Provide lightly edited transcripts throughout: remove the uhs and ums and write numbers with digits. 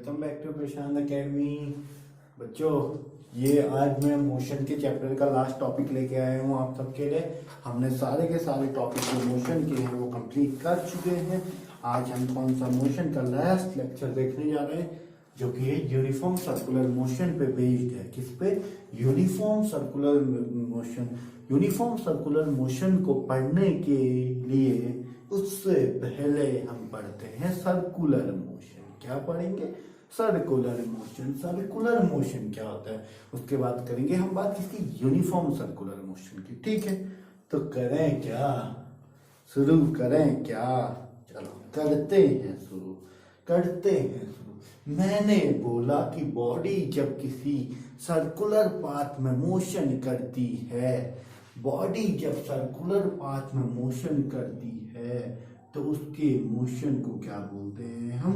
Welcome back to Prashant academy. बच्चों, ये आज मैं मोशन के चैप्टर का लास्ट टॉपिक लेके आया हूँ आप सबके लिए। हमने सारे के सारे टॉपिक जो मोशन के हैं वो कंप्लीट कर चुके हैं। आज हम कौन सा मोशन का लास्ट लेक्चर देखने जा रहे हैं, जो कि है यूनिफॉर्म सर्कुलर मोशन पे बेस्ड है। किस पे? Uniform circular motion. Uniform circular motion को पढ़ने के लिए उससे पहले हम पढ़ते हैं सर्कुलर मोशन। क्या पढ़ेंगे? Circular motion. सर्कुलर मोशन क्या होता है उसके बाद करेंगे हम बात किसकी? यूनिफॉर्म सर्कुलर मोशन की। ठीक है, तो करें क्या? शुरू करें क्या? चलो करते हैं शुरू, करते हैं शुरू। मैंने बोला कि बॉडी जब किसी सर्कुलर पाथ में मोशन करती है, बॉडी जब सर्कुलर पाथ में मोशन करती है तो उसके मोशन को क्या बोलते हैं हम?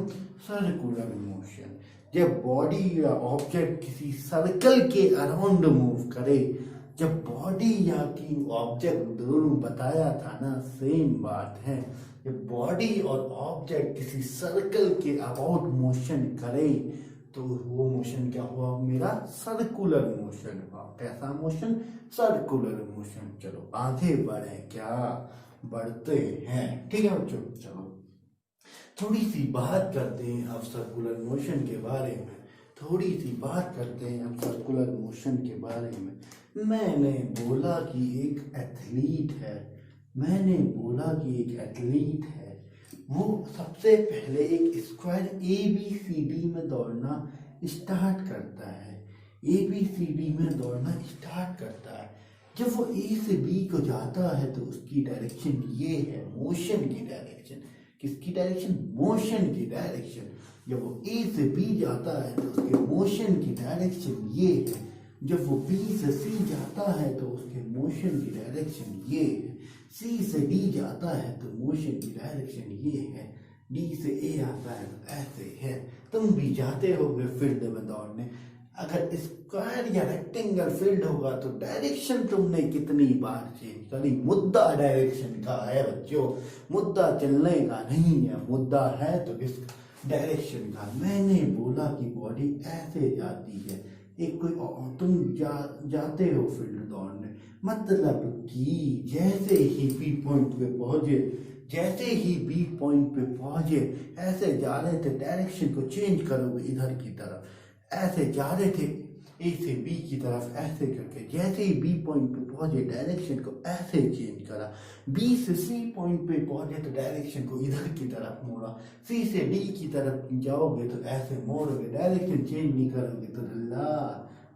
Circular motion. जब बॉडी या ऑब्जेक्ट किसी सर्कल के अराउंड मूव करे, जब बॉडी या कि ऑब्जेक्ट, दोनों बताया था ना, सेम बात है। जब बॉडी और ऑब्जेक्ट किसी सर्कल के अबाउट मोशन करे तो वो मोशन क्या हुआ मेरा? सर्कुलर मोशन हुआ। कैसा मोशन? Circular motion. चलो आगे बढ़े क्या? बढ़ते हैं। ठीक है बच्चों, चलो थोड़ी सी बात करते हैं अब सर्कुलर मोशन के बारे में। थोड़ी सी बात करते हैं अब सर्कुलर मोशन के बारे में। मैंने बोला कि एक एथलीट है, मैंने बोला कि एक एथलीट है, वो सबसे पहले एक स्क्वायर ABCD में दौड़ना स्टार्ट करता है। ABCD में दौड़ना स्टार्ट करता है। जब वो A से B को जाता है तो उसकी डायरेक्शन ये है, मोशन की डायरेक्शन। किसकी डायरेक्शन? मोशन की डायरेक्शन। जब वो A से B जाता है तो उसके मोशन की डायरेक्शन ये है। जब वो B से C जाता है तो उसके मोशन की डायरेक्शन ये है। C से D जाता है तो मोशन की डायरेक्शन ये है। D से A आता है तो ऐसे है। तुम भी जाते होगे फील्ड में दौड़ने, अगर स्क्वायर या रेक्टेंगल फील्ड होगा तो डायरेक्शन तुमने कितनी बार चेंज करी? मुद्दा डायरेक्शन का है बच्चों, मुद्दा चलने का नहीं है। मुद्दा है तो इस डायरेक्शन का। मैंने बोला कि बॉडी ऐसे जाती है। एक कोई तुम जाते हो फील्ड दौड़ने, मतलब कि जैसे ही बी पॉइंट पे पहुंचे, जैसे ही बी पॉइंट पे पहुंचे, ऐसे जा रहे थे, डायरेक्शन को चेंज करोगे इधर की तरफ। ऐसे जा रहे थे A से B की तरफ ऐसे करके, जैसे ही B पॉइंट पे पहुंचे डायरेक्शन को ऐसे चेंज करा। B से C पॉइंट पे पहुंचे तो डायरेक्शन को इधर की तरफ मोड़ा। C से D की तरफ जाओगे तो ऐसे मोड़ोगे, डायरेक्शन चेंज नहीं करोगे तो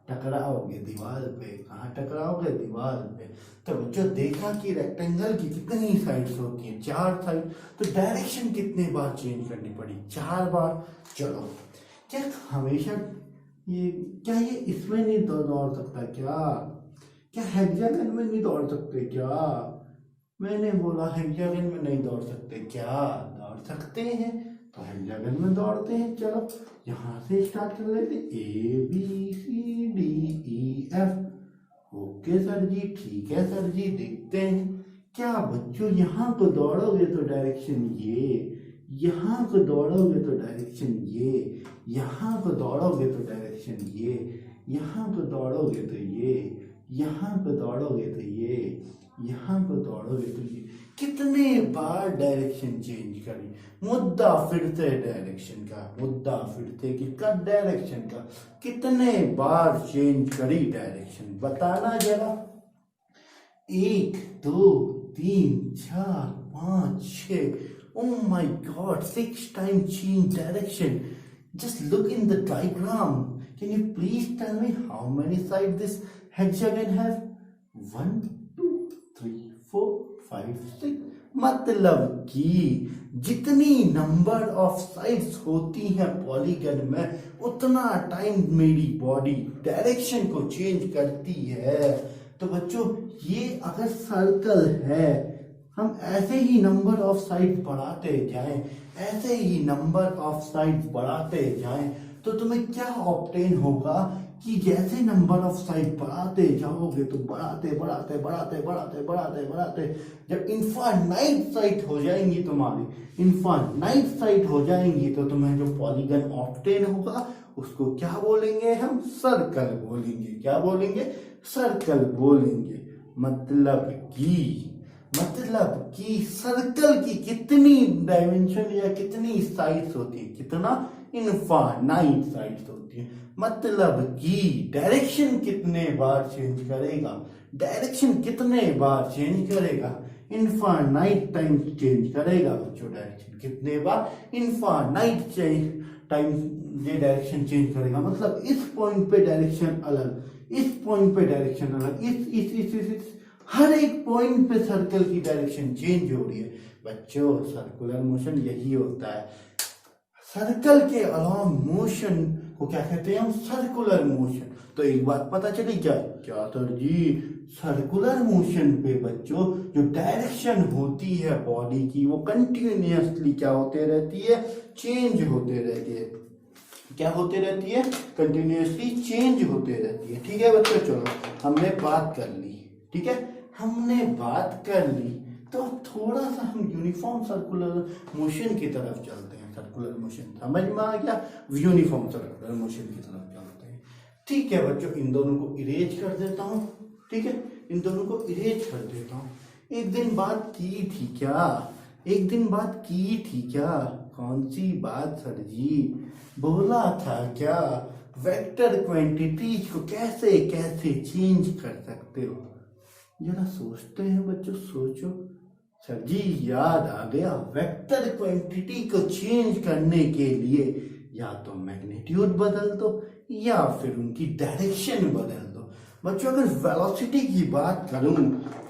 टकराओगे दीवार पे। कहाँ टकराओगे? दीवार पे। तो बच्चों देखा कि रेक्टेंगल की कितनी साइड्स होती हैं? 4 साइड। तो डायरेक्शन कितने बार चेंज करनी पड़ी? 4 बार। चलो क्या हमेशा क्या ये इसमें नहीं दौड़ सकता क्या? क्या हेक्सागन में नहीं दौड़ सकते क्या? मैंने बोला हेक्सागन में नहीं दौड़ सकते क्या? दौड़ सकते हैं, तो हेक्सागन में दौड़ते हैं। चलो यहाँ से स्टार्ट कर लेते। ABCDEF। ओके सर जी, ठीक है सर जी, देखते हैं। क्या बच्चों यहाँ को दौड़ोगे तो डायरेक्शन ये, यहाँ को दौड़ोगे तो डायरेक्शन ये, यहाँ को दौड़ोगे तो डायरेक्शन ये, यहाँ को दौड़ोगे तो ये, यहाँ को दौड़ोगे तो ये, यहाँ को दौड़ोगे तो ये। कितने बार डायरेक्शन चेंज करी? मुद्दा फिर से डायरेक्शन का। मुद्दा फिर से किसका? डायरेक्शन का। कितने बार चेंज करी डायरेक्शन? बताना जरा। 1 2 3 4 5 6। Oh my God, 6 times change direction. Just look in the diagram. Can you please tell me how many sides this hexagon has? 1 2 3 4 5 6। मतलब कि जितनी नंबर ऑफ साइड्स होती हैं पॉलीगन में, उतना टाइम मेरी बॉडी डायरेक्शन को चेंज करती है। तो बच्चों ये अगर सर्कल है, हम ऐसे ही नंबर ऑफ साइड्स बढ़ाते जाएं, ऐसे ही नंबर ऑफ साइड्स बढ़ाते जाएं, तो तुम्हें क्या ऑब्टेन होगा कि जैसे नंबर ऑफ साइड बढ़ाते जाओगे तो बढ़ाते बढ़ाते बढ़ाते बढ़ाते बढ़ाते बढ़ाते जब इनफाइनाइट साइट हो जाएंगी तुम्हारी, इनफाइनाइट साइट हो जाएंगी तो तुम्हें जो पॉलीगन ऑब्टेन होगा उसको क्या बोलेंगे हम? सर्कल बोलेंगे। क्या बोलेंगे? सर्कल बोलेंगे। मतलब कि सर्कल की कितनी डायमेंशन या कितनी साइड्स होती है? कितना? इनफाइनाइट साइड्स होती है। मतलब कि डायरेक्शन कितने बार चेंज करेगा? डायरेक्शन कितने बार चेंज करेगा? इनफाइनाइट टाइम चेंज करेगा बच्चों। डायरेक्शन कितने बार? इनफाइनाइट टाइम ये डायरेक्शन चेंज करेगा। मतलब इस पॉइंट पे डायरेक्शन अलग, इस पॉइंट पे डायरेक्शन अलग, इस हर एक पॉइंट पे सर्कल की डायरेक्शन चेंज हो रही है बच्चों। सर्कुलर मोशन यही होता है। सर्कल के अलोंग मोशन को क्या कहते हैं हम? Circular motion. तो एक बात पता चली क्या? क्या सर जी, सर्कुलर मोशन पे बच्चों जो डायरेक्शन होती है बॉडी की वो कंटिन्यूअसली क्या होते रहती है? चेंज होते रहती है। क्या होते रहती है? कंटिन्यूअसली चेंज होते रहती है। ठीक है बच्चों, चलो हमने बात कर ली। ठीक है, हमने बात कर ली तो थोड़ा सा हम यूनिफॉर्म सर्कुलर मोशन की तरफ चलते हैं। सर्कुलर मोशन समझ में आ गया? यूनिफॉर्म सर्कुलर मोशन की तरफ चलते हैं। ठीक है बच्चों, इन दोनों को इरेज कर देता हूं। ठीक है, इन दोनों को इरेज कर देता हूं। एक दिन बात की थी क्या? एक दिन बात की थी क्या? कौन सी बात सर जी? बोला था क्या वेक्टर क्वांटिटीज को कैसे कैसे चेंज कर सकते हो? जरा सोचते हैं बच्चों, सोचो। सर जी याद आ गया, वेक्टर क्वांटिटी को चेंज करने के लिए या तो मैग्नीट्यूड बदल दो या फिर उनकी डायरेक्शन बदल दो। बच्चों अगर वेलोसिटी की बात करूं,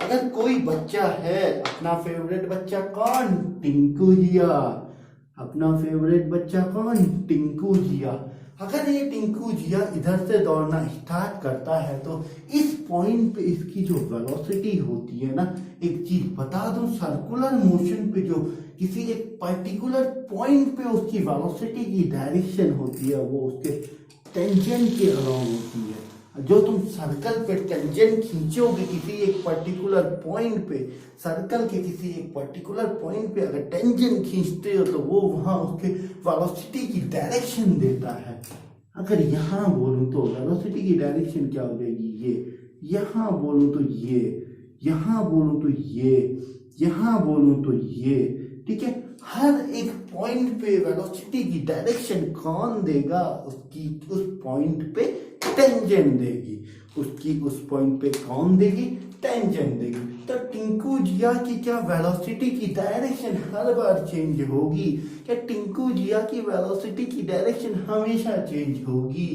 अगर कोई बच्चा है, अपना फेवरेट बच्चा कौन? टिंकू जिया। अपना फेवरेट बच्चा कौन? टिंकू जिया। अगर ये टिंकू जिया इधर से दौड़ना स्टार्ट करता है तो इस पॉइंट पे इसकी जो वेलोसिटी होती है ना, एक चीज बता दूं, सर्कुलर मोशन पे जो किसी एक पर्टिकुलर पॉइंट पे उसकी वेलोसिटी की डायरेक्शन होती है वो उसके टेंजेंट के अलाउंग होती है। जो तुम सर्कल पे टेंजेंट खींचोगे किसी एक पर्टिकुलर पॉइंट पे, सर्कल के किसी एक पर्टिकुलर पॉइंट पे अगर टेंजेंट खींचते हो तो वो वहां उसके वेलोसिटी की डायरेक्शन देता है। अगर यहाँ बोलूं तो वेलोसिटी की डायरेक्शन क्या हो जाएगी? ये। यहाँ बोलूं तो ये, यहाँ बोलूं तो ये, यहाँ बोलूं तो ये। ठीक है, हर एक पॉइंट पे वेलोसिटी की डायरेक्शन कौन देगा? उसकी उस पॉइंट पे टेंजेंट देगी। उसकी उस पॉइंट पे कौन देगी? टेंजेंट देगी। तो टिंकू जिया की क्या वेलोसिटी की डायरेक्शन हर बार चेंज होगी? क्या टिंकू जिया की वेलोसिटी की डायरेक्शन हमेशा चेंज होगी?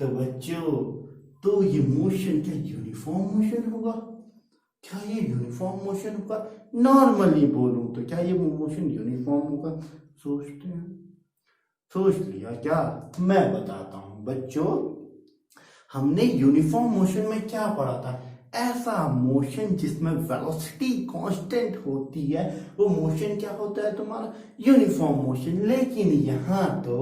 तो बच्चों, तो ये मोशन क्या यूनिफॉर्म मोशन होगा? क्या ये यूनिफॉर्म मोशन होगा? नॉर्मली बोलूं तो क्या ये मोशन यूनिफॉर्म होगा? सोचते हैं। सोच लिया क्या? मैं बताता हूं बच्चों, हमने यूनिफॉर्म मोशन में क्या पढ़ा था? ऐसा मोशन जिसमें वेलोसिटी कांस्टेंट होती है वो मोशन क्या होता है तुम्हारा? Uniform motion. लेकिन यहाँ तो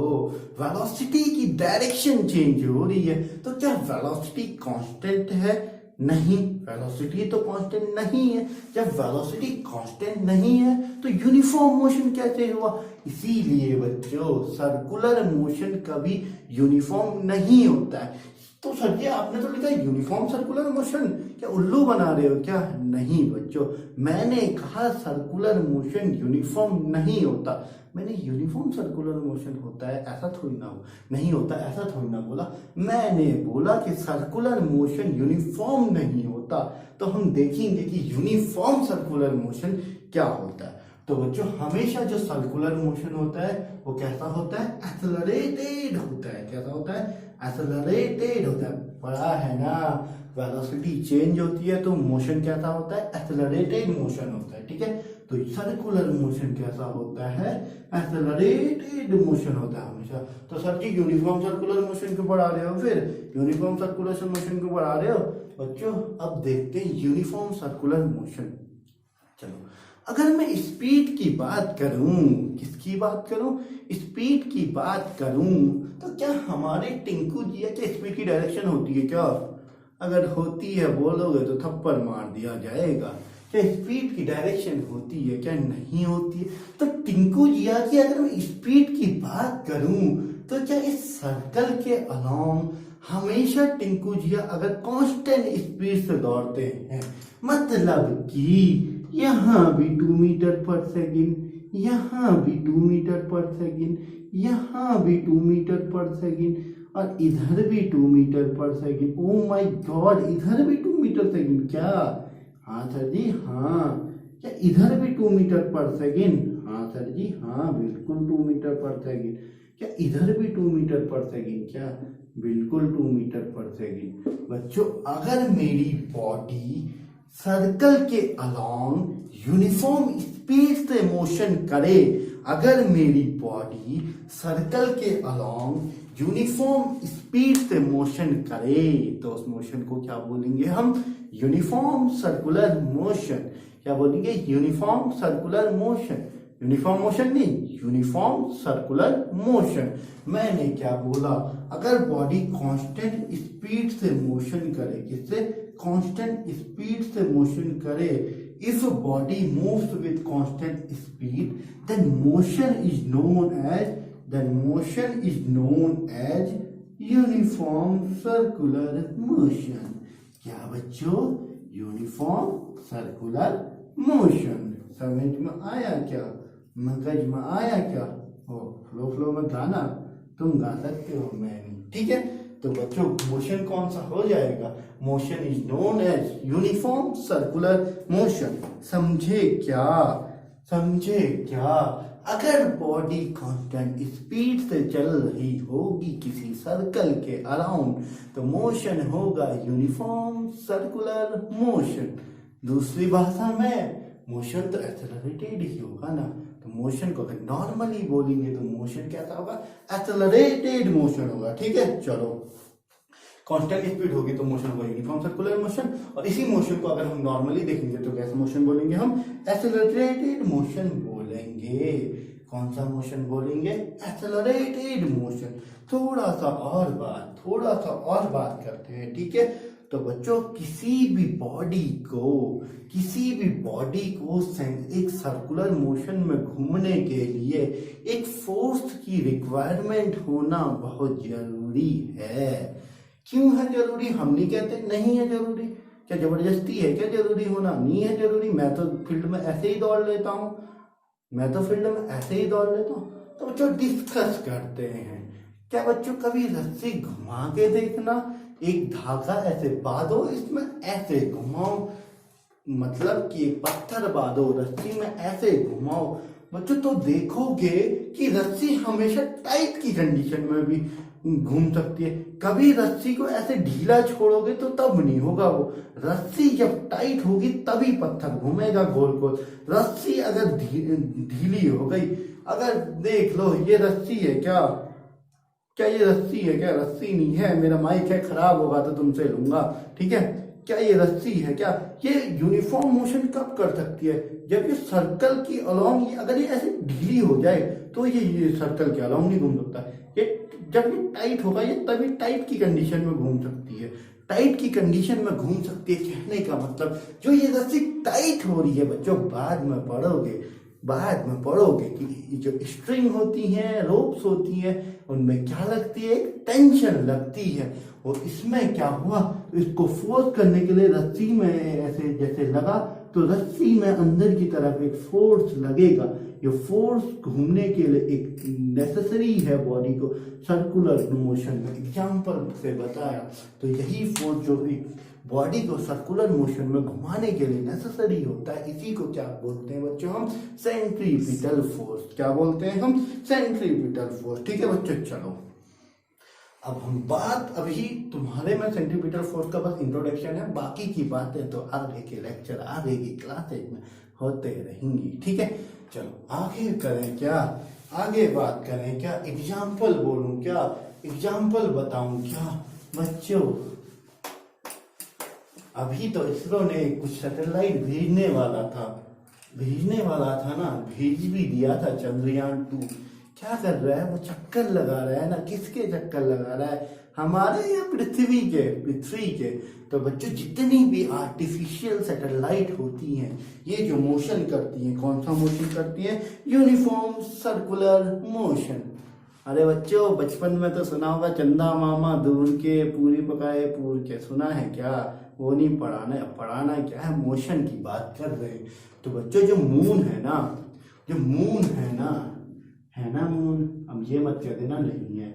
वेलोसिटी की डायरेक्शन चेंज हो रही है, तो क्या वेलोसिटी कांस्टेंट है? नहीं, वेलोसिटी तो कांस्टेंट नहीं है। जब वेलोसिटी कांस्टेंट नहीं है तो यूनिफॉर्म मोशन कैसे हुआ? इसीलिए बच्चों सर्कुलर मोशन कभी यूनिफॉर्म नहीं होता है। तो सर जी आपने तो लिखा यूनिफॉर्म सर्कुलर मोशन, क्या उल्लू बना रहे हो क्या? नहीं बच्चों, मैंने कहा सर्कुलर मोशन यूनिफॉर्म नहीं होता। मैंने यूनिफॉर्म सर्कुलर मोशन होता है ऐसा थोड़ी ना हो, नहीं होता ऐसा थोड़ी ना बोला। मैंने बोला कि सर्कुलर मोशन यूनिफॉर्म नहीं होता। तो हम देखेंगे कि यूनिफॉर्म सर्कुलर मोशन क्या होता है। तो बच्चों हमेशा जो सर्कुलर मोशन होता है वो कैसा होता है? एक्सेलरेटेड होता है। कैसा होता है? एक्सेलरेटेड होता है। पढ़ा है ना, वेलोसिटी चेंज होती है तो मोशन कैसा होता है? एक्सेलरेटेड मोशन होता है। ठीक है, तो सर्कुलर मोशन कैसा होता है? एक्सेलरेटेड मोशन होता है हमेशा। तो सर जी यूनिफॉर्म सर्कुलर मोशन क्यों पढ़ा रहे हो? फिर यूनिफॉर्म सर्कुलर मोशन क्यों पढ़ा रहे हो? बच्चों अब देखते हैं यूनिफॉर्म सर्कुलर मोशन। चलो अगर मैं स्पीड की बात करूं, किसकी बात करूं, स्पीड की बात करूं, तो क्या हमारे टिंकू जिया क्या स्पीड की डायरेक्शन होती है क्या? अगर होती है बोलोगे तो थप्पड़ मार दिया जाएगा। क्या स्पीड की डायरेक्शन होती है क्या? नहीं होती है। तो टिंकू जिया की अगर मैं स्पीड की बात करूं तो क्या इस सर्कल के अलोंग हमेशा टिंकू जिया अगर कांस्टेंट स्पीड से दौड़ते हैं, मतलब कि यहाँ भी 2 मीटर पर सेकेंड, यहाँ भी 2 मीटर पर सेकेंड, यहाँ भी 2 मीटर पर सेकेंड, और इधर भी 2 मीटर पर सेकेंड। ओ माय गॉड, इधर भी 2 मीटर सेकेंड क्या? हाँ सर जी हाँ। क्या इधर भी 2 मीटर पर सेकेंड? हाँ सर जी हाँ, बिल्कुल 2 मीटर पर सेकेंड। क्या इधर भी 2 मीटर पर सेकेंड? क्या बिल्कुल 2 मीटर पर सेकेंड। बच्चों अगर मेरी बॉडी सर्कल के अलोंग यूनिफॉर्म स्पीड से मोशन करे, अगर मेरी बॉडी सर्कल के अलोंग यूनिफॉर्म स्पीड से मोशन करे तो उस मोशन को क्या बोलेंगे हम? Uniform circular motion. क्या बोलेंगे? Uniform circular motion. Uniform motion नहीं, यूनिफॉर्म सर्कुलर मोशन। मैंने क्या बोला? अगर बॉडी कांस्टेंट स्पीड से मोशन करे, किससे? कांस्टेंट स्पीड से मोशन करे, if body moves with constant speed then motion is known as uniform circular motion. क्या बच्चों? Uniform circular motion. समझ में आया क्या? मगज में आया क्या? हो फ्लो में गाना तुम गा सकते हो, मैं नहीं, ठीक है। तो बच्चों मोशन कौन सा हो जाएगा? Motion is known as uniform circular motion. समझे क्या? समझे क्या? अगर बॉडी कांस्टेंट स्पीड से चल रही होगी किसी सर्कल के अराउंड तो मोशन होगा यूनिफॉर्म सर्कुलर मोशन। दूसरी भाषा में मोशन तो एक्सेलरेटेड ही होगा ना। तो मोशन को अगर नॉर्मली बोलेंगे तो मोशन कैसा होगा? एक्सेलरेटेड मोशन होगा, ठीक है। चलो, कांस्टेंट स्पीड होगी तो मोशन होगा यूनिफॉर्म सर्कुलर मोशन, और इसी मोशन को अगर हम नॉर्मली देखेंगे तो कैसा मोशन बोलेंगे हम? एक्सेलरेटेड मोशन बोलेंगे। कौन सा मोशन बोलेंगे? Accelerated motion. थोड़ा सा और बात करते हैं, ठीक है। तो बच्चों किसी भी बॉडी को एक सर्कुलर मोशन में घूमने के लिए एक फोर्स की रिक्वायरमेंट होना बहुत जरूरी है। क्यों है जरूरी? हम नहीं कहते नहीं है जरूरी। क्या जबरदस्ती है क्या जरूरी होना? नहीं है जरूरी। मैं तो फील्ड में ऐसे ही दौड़ लेता हूँ। तो बच्चों डिस्कस करते हैं। क्या बच्चों कभी रस्सी घुमा के देखना? एक धागा ऐसे बांधो, इसमें ऐसे घुमाओ, मतलब कि पत्थर बांधो, रस्सी में ऐसे घुमाओ बच्चों, तो देखोगे कि रस्सी हमेशा टाइट की कंडीशन में भी घूम सकती है। कभी रस्सी को ऐसे ढीला छोड़ोगे तो तब नहीं होगा। वो रस्सी जब टाइट होगी तभी पत्थर घूमेगा गोल गोल। रस्सी अगर ढीली हो गई, अगर देख लो ये रस्सी है क्या ये रस्सी है क्या? रस्सी नहीं है, मेरा माइक है, खराब होगा तो तुमसे लूंगा, ठीक है। क्या ये रस्सी है क्या? ये यूनिफॉर्म मोशन कब कर सकती है? जब ये सर्कल की अलोंग, अगर ये ऐसे ढीली हो जाए तो ये सर्कल के अलोंग नहीं घूम सकता। ये जब ये टाइट होगा ये तभी टाइट की कंडीशन में घूम सकती है। टाइट की कंडीशन में घूम सकती है कहने का मतलब जो ये रस्सी टाइट हो रही है बच्चों, बाद में पढ़ोगे कि जो स्ट्रिंग होती हैं, रोप्स होती हैं, उनमें क्या लगती है? एक टेंशन लगती है। और इसमें क्या हुआ, तो इसको फोर्स करने के लिए रस्सी में ऐसे जैसे लगा तो रस्सी में अंदर की तरफ एक फोर्स लगेगा। ये फोर्स घूमने के लिए एक नेसेसरी है बॉडी को सर्कुलर मोशन में। एग्जाम्पल से बताया तो यही फोर्स जो बॉडी को सर्कुलर मोशन में घुमाने के लिए नेसेसरी होता है, इसी को क्या बोलते हैं बच्चों? हम सेंट्रीपिटल फोर्स। क्या बोलते हैं हम? सेंट्रीपिटल फोर्स, ठीक है बच्चों। चलो अब हम बात, अभी तुम्हारे में सेंट्रीपिटल फोर्स का बस इंट्रोडक्शन है, बाकी की बातें तो आगे के लेक्चर, आगे की क्लासेज में होते रहेंगी, ठीक है। चलो आगे करें क्या? आगे बात करें क्या? एग्जाम्पल बोलूं क्या? एग्जाम्पल बताऊं क्या बच्चों? अभी तो इसरो ने कुछ सैटेलाइट भेजने वाला था, भेजने वाला था ना, भेज भी दिया था चंद्रयान 2। क्या कर रहा है वो, चक्कर लगा रहा है ना, किसके चक्कर लगा रहा है, हमारे या पृथ्वी के। तो बच्चों जितनी भी आर्टिफिशियल सैटेलाइट होती हैं, ये जो मोशन करती हैं, कौन सा मोशन करती है, यूनिफॉर्म सर्कुलर मोशन। अरे बच्चों बचपन में तो सुना होगा, चंदा मामा दूर के पूरी पकाए पूर के, सुना है क्या, वो नहीं पढ़ाना, पढ़ाना क्या है, मोशन की बात कर रहे हैं। तो बच्चों जो मून है ना, है ना मून, अब ये मत कह देना नहीं है,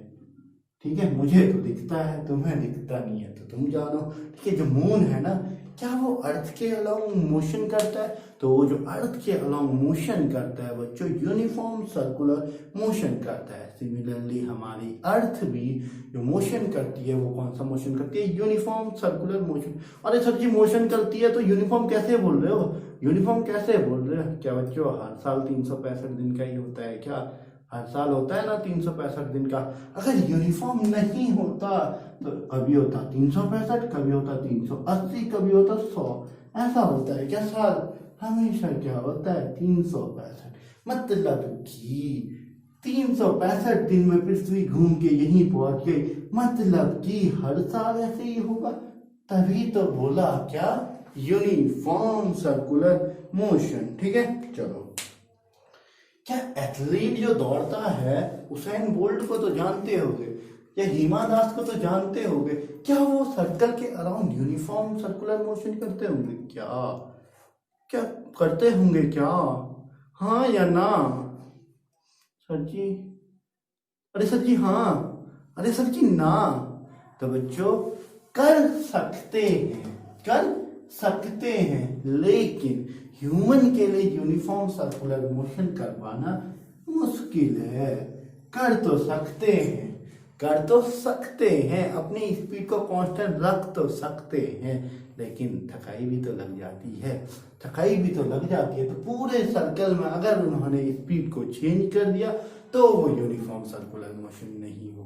ठीक है, मुझे तो दिखता है, तुम्हें दिखता नहीं है तो तुम जानो, ठीक है। जो मून है ना, क्या वो अर्थ के अलोंग मोशन करता है, तो वो जो अर्थ के अलोंग मोशन करता है बच्चों, यूनिफॉर्म सर्कुलर मोशन करता है। सिमिलरली हमारी अर्थ भी जो मोशन करती है, वो कौन सा मोशन करती है, यूनिफॉर्म सर्कुलर मोशन। अरे सर जी मोशन करती है तो यूनिफॉर्म कैसे बोल रहे हो, यूनिफॉर्म कैसे बोल रहे हो, क्या बच्चों हर साल 365 दिन का ही होता है क्या, हर साल होता है ना 365 दिन का। अगर यूनिफॉर्म नहीं होता तो कभी होता 365, कभी होता 380, कभी होता 100, ऐसा होता है क्या साल, हमेशा क्या होता है 365। मतलब कि 365 दिन में पृथ्वी घूम के यहीं पहुंच गई, मतलब कि हर साल ऐसे ही होगा, तभी तो बोला क्या, यूनिफॉर्म सर्कुलर मोशन, ठीक है। चलो, क्या एथलीट जो दौड़ता है, उसेन बोल्ट को तो जानते होगे, या हिमा दास को तो जानते होगे, क्या वो सर्कल के अराउंड यूनिफॉर्म सर्कुलर मोशन करते होंगे क्या, क्या करते होंगे क्या, हाँ या ना सर जी, अरे सर जी हाँ, अरे सर जी ना। तो बच्चों कर सकते हैं, लेकिन ह्यूमन के लिए यूनिफॉर्म सर्कुलर मोशन करवाना मुश्किल है। कर तो सकते हैं, अपनी स्पीड को कांस्टेंट रख तो सकते हैं, लेकिन थकाई भी तो लग जाती है, तो पूरे सर्कल में अगर उन्होंने स्पीड को चेंज कर दिया तो वो यूनिफॉर्म सर्कुलर मोशन नहीं होगा।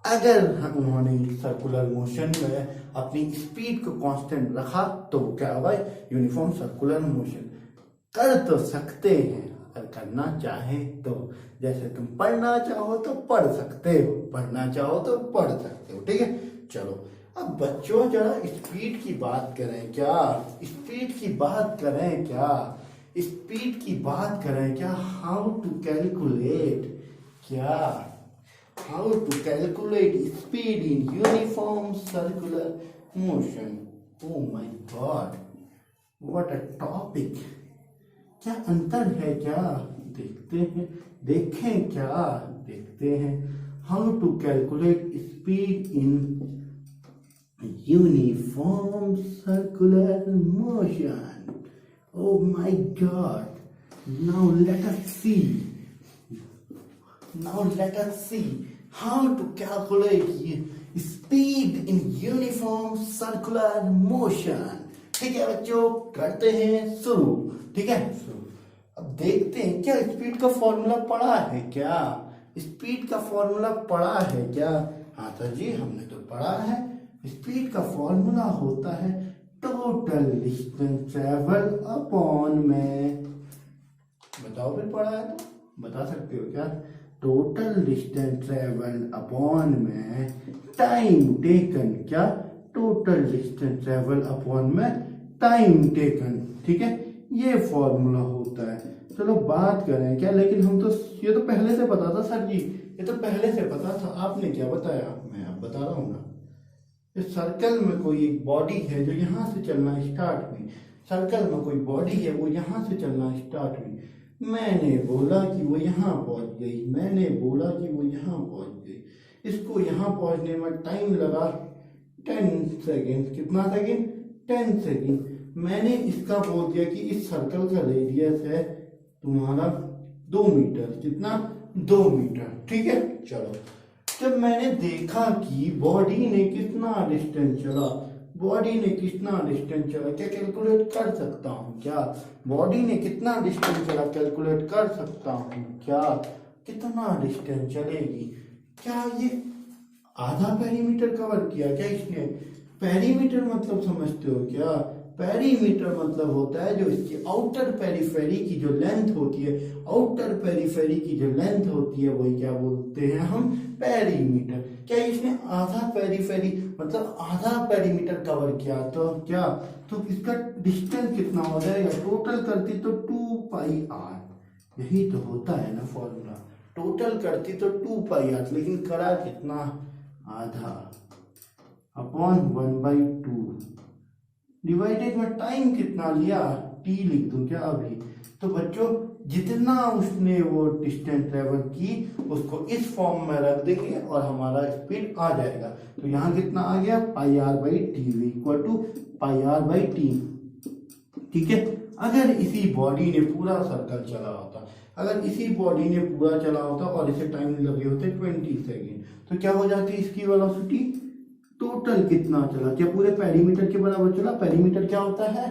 अगर उन्होंने सर्कुलर मोशन में अपनी स्पीड को कांस्टेंट रखा तो क्या होगा, यूनिफॉर्म सर्कुलर मोशन। कर तो सकते हैं, अगर करना चाहे तो, जैसे तुम पढ़ना चाहो तो पढ़ सकते हो, ठीक है। चलो अब बच्चों जरा स्पीड की बात करें क्या, how to calculate speed in uniform circular motion. Oh my god, what a topic, क्या अंतर है क्या, देखते हैं। How to calculate speed in uniform circular motion. Oh my god, now let us see how to calculate speed in uniform circular motion. ठीक है बच्चों, करते हैं शुरू, ठीक है। अब देखते हैं क्या स्पीड का फॉर्मूला पढ़ा है क्या, हाँ सर जी हमने तो पढ़ा है। स्पीड का फॉर्मूला होता है टोटल डिस्टेंस ट्रेवल अपॉन में, बताओ फिर पढ़ा है तो बता सकते हो क्या, टोटल डिस्टेंस ट्रेवल अपॉन में टाइम टेकन, क्या टोटल डिस्टेंस ट्रेवल अपॉन में टाइम टेकन, ठीक है, ये फॉर्मूला होता है। चलो बात करें क्या, लेकिन हम तो ये तो पहले से पता था सर जी, ये तो पहले से पता था, आपने क्या बताया, मैं अब बता रहा हूँ ना। इस सर्कल में कोई एक बॉडी है जो यहाँ से चलना स्टार्ट हुई, वो यहाँ से चलना स्टार्ट हुई, मैंने बोला कि वो यहाँ पहुँच गई, इसको यहाँ पहुँचने में टाइम लगा 10 सेकेंड, कितना सेकेंड, 10 सेकेंड। मैंने इसका बोल दिया कि इस सर्कल का रेडियस है तुम्हारा 2 मीटर, कितना, 2 मीटर, ठीक है। चलो जब मैंने देखा कि बॉडी ने कितना डिस्टेंस चला, क्या कैलकुलेट कर सकता हूँ क्या, बॉडी ने कितना डिस्टेंस चला कैलकुलेट कर सकता हूँ क्या, कितना डिस्टेंस चलेगी, क्या ये आधा पेरीमीटर कवर किया क्या इसने, पेरीमीटर मतलब समझते हो क्या, पेरीमीटर मतलब होता है जो इसकी आउटर पेरीफेरी की जो लेंथ होती है, आउटर पेरीफेरी की जो लेंथ होती है वही क्या बोलते हैं हम, पेरीमीटर। क्या इसने आधा पेरीफेरी मतलब आधा पेरीमीटर कवर किया तो क्या, तो इसका डिस्टेंस कितना हो जाएगा, टोटल करती तो 2πr, यही तो होता है ना फॉर्मूला, टोटल करती तो 2πr, लेकिन करा कितना, आधा अपॉन 1/2, डिवाइडेड में टाइम कितना लिया, t लिख दूं क्या अभी। तो बच्चों जितना उसने वो डिस्टेंस ट्रेवल की उसको इस फॉर्म में रख देंगे और हमारा स्पीड आ जाएगा। तो यहाँ कितना आ गया, πr/t इक्वल टू πr/t। ठीक है, अगर इसी बॉडी ने पूरा सर्कल चला होता, अगर इसी बॉडी ने पूरा चला होता और इसे टाइम लगे होते 20 सेकेंड, तो क्या हो जाती इसकी वेलोसिटी, टोटल कितना चला, क्या पूरे पेरीमीटर के बराबर चला। पेरीमीटर क्या होता है,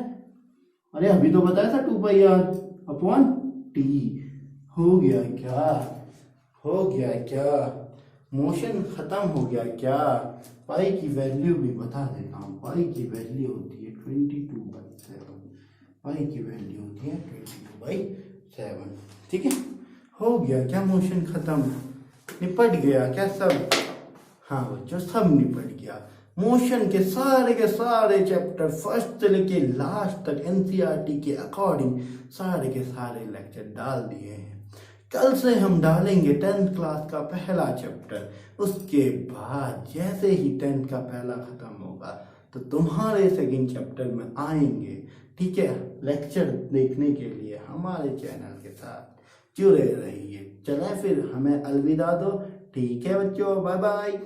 अरे अभी तो बताया था 2πr/t। हो गया क्या, हो गया क्या, मोशन खत्म हो गया क्या। पाई की वैल्यू भी बता देता हूँ, पाई की वैल्यू होती है 22/7, पाई की वैल्यू होती है 22/7। ठीक है, हो गया क्या, मोशन खत्म, निपट गया क्या सब। हाँ बच्चों सब निपट गया। मोशन के सारे चैप्टर फर्स्ट से लेके लास्ट तक एनसीईआरटी के अकॉर्डिंग सारे के सारे लेक्चर डाल दिए हैं। कल से हम डालेंगे 10th क्लास का पहला चैप्टर। उसके बाद जैसे ही 10th का पहला खत्म होगा तो तुम्हारे सेकंड चैप्टर में आएंगे। ठीक है, लेक्चर देखने के लिए हमारे चैनल के साथ जुड़े रहिए। चले फिर हमें अलविदा दो। ठीक है बच्चों, बाय बाय।